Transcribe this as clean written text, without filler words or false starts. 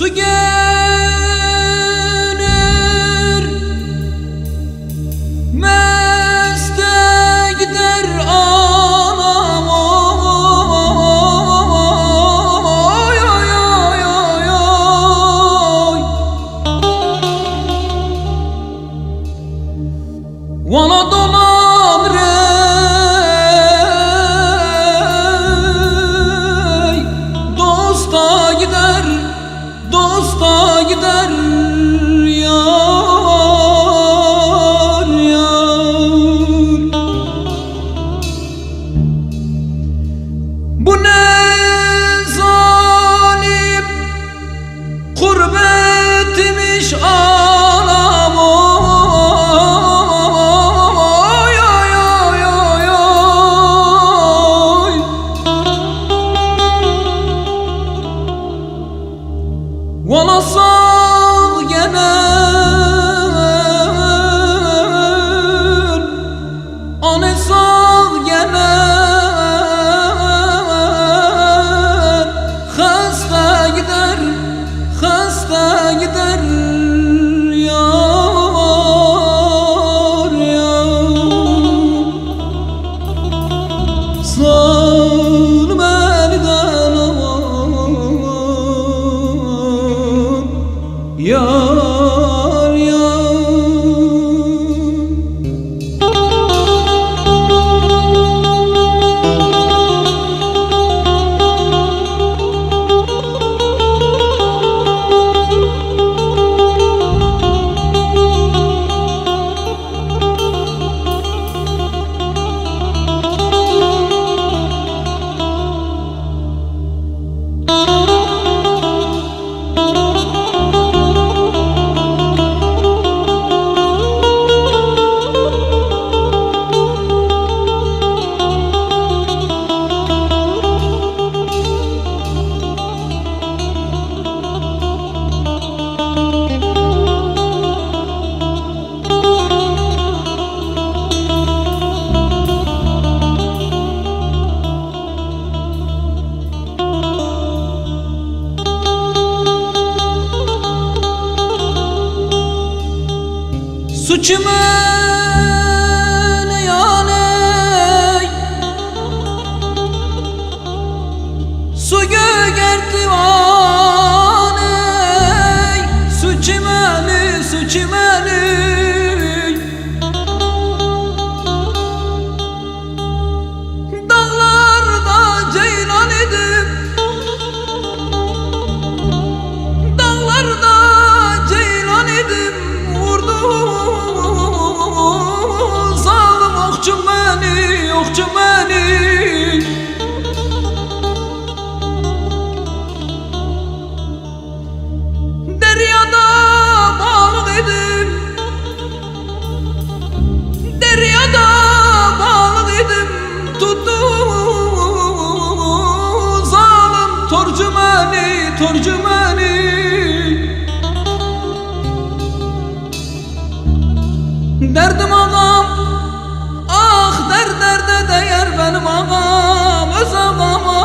Su gelir meste gider anam, oy oy oy oy oy. Vana dolan rey, dosta gider, dosta gider yar yar. Bu ne zalim gurbetmiş anam, oy oy oy oy oy. Valla sağ gelir, ane sağ gelir, hasta gider, hasta gider yar yar. Zalim elden aman yar yar. Suçumun yaney, su göger divaney, suçumeni, suçumeni. Dağlarda ceylan idim, dağlarda ceylan idim, zalim okçum beni, okçum beni. Deryada balık idim, deryada balık idim, tuttu zalim torcu beni, torcu beni. Derdim ağam, ah derde değer benim ağam, öz ağam.